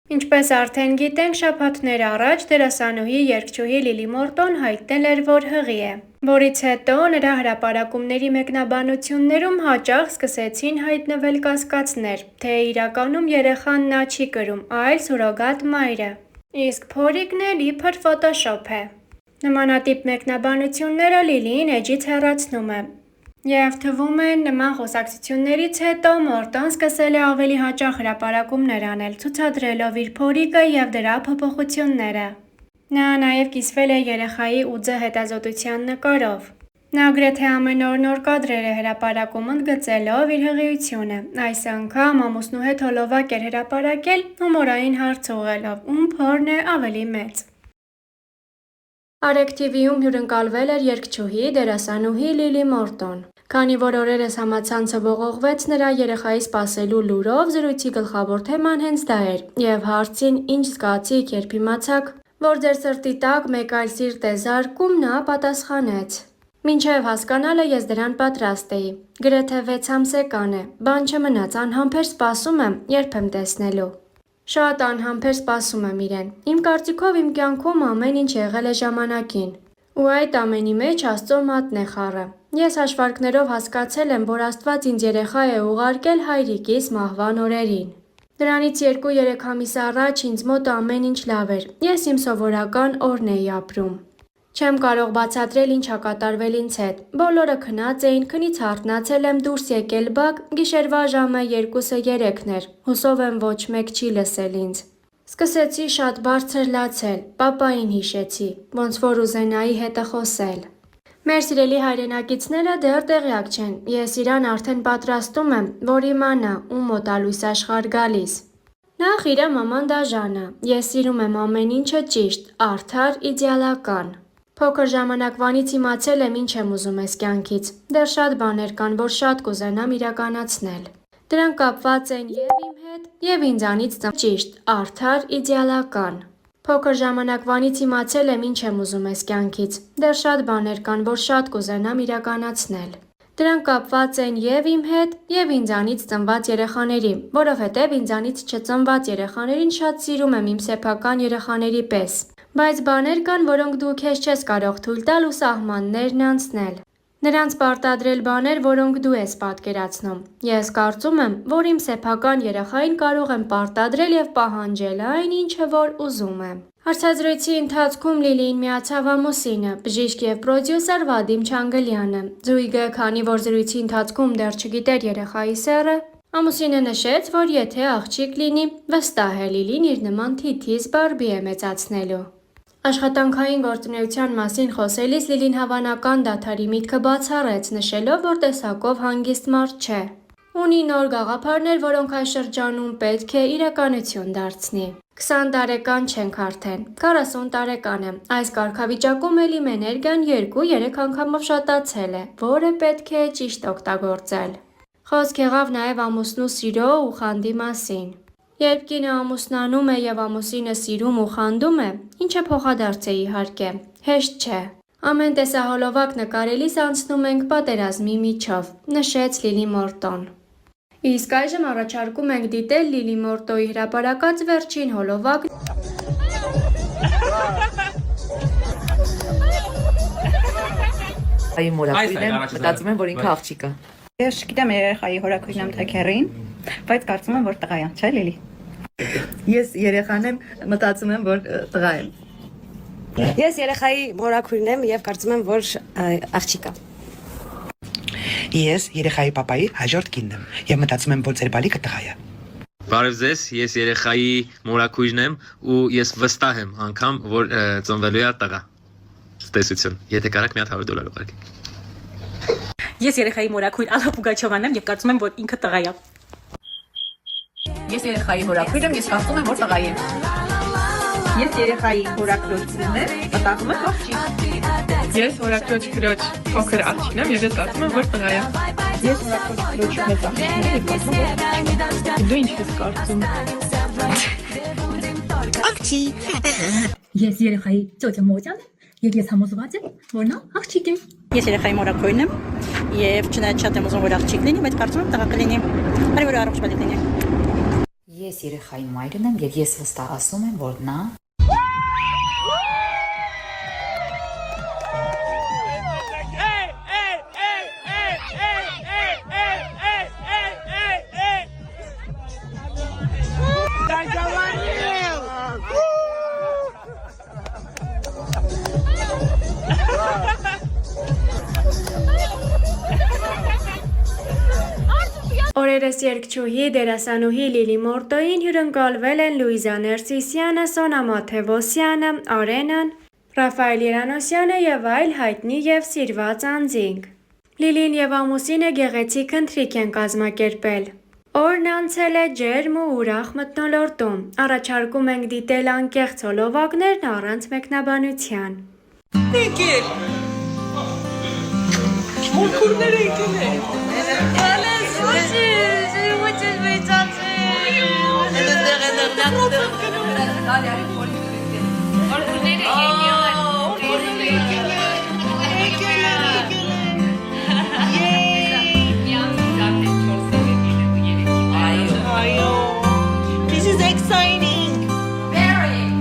Ինչպես արդեն գիտենք, շաբաթներ առաջ դերասանուհի երգչուհի Լիլի Մորտոն հայտնել էր, որ հղի է, որից հետո նրա հրապարակումների մեկնաբանություններում հաճախ սկսեցին հայտնվել կասկածներ, թե իրականում երեխան նա չի կրում, այլ սուրոգատ մայրը, իսկ փորիկն էլ իբր ֆոտոշոփ է։ Նմանատիպ մեկնաբանությունները Լիլիին էջից հեռացնում է։ Եվ թվում է նման խոսակցություններից հետո Մորտոն սկսել է ավելի հաճախ հրապարակումներ անել, ցուցադրելով իր փորիկը և դրա փոփոխությունները։ Նա նաև կիսվել է երեխայի ուձը հետազոտության նկարով։ Նա գրեթե ամեն օր նոր կադրեր է հրապարակում, ընդգծելով իր հղիությունը։ Այս անգամ ամուսնու հետ հոլովակ էր հրապարակել, հումորային հարց ուղղելով, ում փորն է ավելի մեծ։ Արեգ TV-ում հյուրընկալվել էր երգչուհի, դերասանուհի Լիլի Մորտոն։ Քանի որ օրերս համացանցը ողողվեց նրա երեխայի սպասելու լուրով, զրույցի գլխավոր թեման հենց դա էր, և հարցին «Ինչ զգացիք, երբ իմացաք, որ ձեր սրտի տակ մեկ այլ սիրտ է զարկում», նա պատասխանեց. «Մինչև հասկանալը ես դրան պատրաստ էի։ Գրեթե 6 ամսեկան է, բան չմնաց, անհամբեր սպասում եմ, երբ եմ տեսնելու։ Շատ անհամբեր սպասում եմ իրեն։ Իմ կարծիքով իմ կյանքում ամեն ինչ եղել է ժամանակին։ Ու այդ ամենի մեջ Աստծո մատն է խառը։ Ես հաշվարկներով հասկացել եմ, որ Աստված ինձ երեխա է ուղարկել հայրիկիս մահվան օրերին։ Դրանից 2-3 ամիս առաջ ինձ մոտ ամեն ինչ լավ էր։ Ես իմ սովորական օրն էի ապրում։ Չեմ կարող բացատրել ինչ ա կատարվել ինձ հետ։ Բոլորը քնած էին, քնից հարթնացել եմ, դուրս եկել բակ, գիշերվա ժամը 2-3 էր։ Հուսով եմ ոչ մեկ չի լսել ինձ։ Սկսեցի շատ բարձր լացել, պապային հիշեցի, ոնց որ ուզենայի հետը խոսել։ Մեր սիրելի հայրենակիցները դեռ տեղյակ չեն, ես իրան արդեն պատրաստում եմ, որ իմանա, ում մոտ ա լույս աշխարհ գալիս։ Նախ իրա մաման դաժան ա, ես սիրում եմ ամեն ինչը ճիշտ, արդար, իդեալական։ Փոքր ժամանակվանից իմացել եմ ինչ եմ ուզում ես կյանքից, դեռ շատ բաներ կան, որ շատ կուզենամ իրականացնել։ Դրանք կապված են և իմ հետ, և ինձանից ճիշտ, արդար, իդեալական։ Փոքր ժամանակվանից իմացել եմ ինչ եմ ուզում ես կյանքից, դեռ շատ բաներ կան, որ շատ կուզենամ իրականացնել։ Դրանք կապված են և իմ հետ, և ինձանից ծնված երեխաների, որովհետև ինձանից չծնված երեխաներին շատ սիրում եմ իմ սեփական երեխաների պես։ Բայց բաներ կան, որոնք դու քեզ չես կարող թույլ տալ ու սահմաններն անցնել։ Նրանց պարտադրել բաներ, որոնք դու ես պատկերացնում։ Ես կարծում եմ, որ իմ սեփական երեխային կարող եմ պարտադրել և պահանջել այն, ինչը որ ուզում եմ։ Հարցազրույցի ընթացքում Լիլիին միացավ ամուսինը, բժիշկ և պրոդյուսեր Վադիմ Չանգլյանը։ Զույգը, քանի որ զրույցի ընթացքում դեռ չգիտեր երեխայի սեռը, ամուսինը նշեց, որ եթե աղջիկ լինի, վստահ է Լիլին իր նման թիթիզ Բարբի է մեծացնելու։ Աշխատանքային գործունեության մասին խոսելիս Լիլին հավանական դադարի միտքը բացառեց, նշելով, որ տեսակով հանգիստ մարդ չէ։ Ունի նոր գաղափարներ, որոնք այս շրջանում պետք է իրականություն դարձնի։ 20 տարեկան չենք արդեն, 40 տարեկան եմ։ Այս կարգավիճակում էլ իմ էներգիան 2-3 անգամով շատացել է, որը պետք է ճիշտ օգտագործել։ Խոսք եղավ նաև ամուսնու սիրո ու խանդի մասին։ Երբ կինը ամուսնանում է և ամուսինը սիրում ու խանդում է, ինչը փոխադարձ է իհարկե, հեշտ չէ։ Ամեն տեսահոլովակ նկարելիս անցնում ենք պատերազմի միջով, նշեց Լիլի Մորտոն։ Իսկ այժմ առաջարկում ենք դիտել Լիլի Մորտոյի հրապարակած վերջին հոլովակն։ Այ մորակույն եմ, մտածում եմ, որ ինքը աղջիկ է։ Ես գիտեմ երեխայի հորաքույրն եմ թե քեռին, բայց կարծում եմ, որ տղա է, չէ՞ Լիլի։ Ես երեխան եմ, մտածում եմ, որ տղա եմ։ Ես երեխայի մորաքույրն եմ եւ կարծում եմ, որ աղջիկ է։ Ես երեխայի պապայի հաջորդ կինն եմ եւ մտածում եմ, որ ձեր բալիկը տղա է։ Բարև ձեզ, ես երեխայի մորաքույրն եմ ու ես վստահ եմ անգամ, որ ծնվելու է տղա։ Տեսություն, եթե կարաք մի հատ $100 ուղարկեք։ Ես երեխայի մորաքույր Ալա Պուգաչովան եմ եւ կարծում եմ, որ ինքը տղա է։ Ես երեխայի հորաքույր եմ, ես կարծում եմ, որ տղա է։ Ես երեխայի հորաքրոջն եմ, մտածում եմ աղջիկ։ Ես հորաքրոջ փոքր աղջիկն եմ եւ ես կարծում եմ, որ տղա է։ Ես հորաքրոջ մեծ աղջիկն եմ, եւ կարծում եմ, Դու ինչ ես կարծում։ Ես երեխայի ծոցը մոճան եւ ես համոզված եմ, որ նա աղջիկ է։ Ես երեխայի մորաքույրն եմ եւ չնայած շատ եմ ուզում որ աղջիկ լինի, բայց կարծում եմ տղա կլինի։ Բարի որ առողջ բալիկ լինի։ Ես երեխայի մայրն եմ եւ ես վստահ ասում եմ, որ նա Օրերս երգչուհի դերասանուհի Լիլի Մորտոին հյուրընկալվել են Լուիզա Ներսիսյանը, Սոնա Մաթևոսյանը, Արենան, Ռաֆայել Երանոսյանը եւ այլ հայտնի եւ սիրված անձինք։ Լիլին եւ ամուսինը գեղեցիկ ընթրիք են կազմակերպել։ Օրն անցել է ջերմ ու ուրախ մթնոլորտում։ Առաջարկում ենք դիտել անկեղծ հոլովակներն առանց մեկնաբանության։ Եկել։ Մորքուրները եկել են։ This is exciting. Very.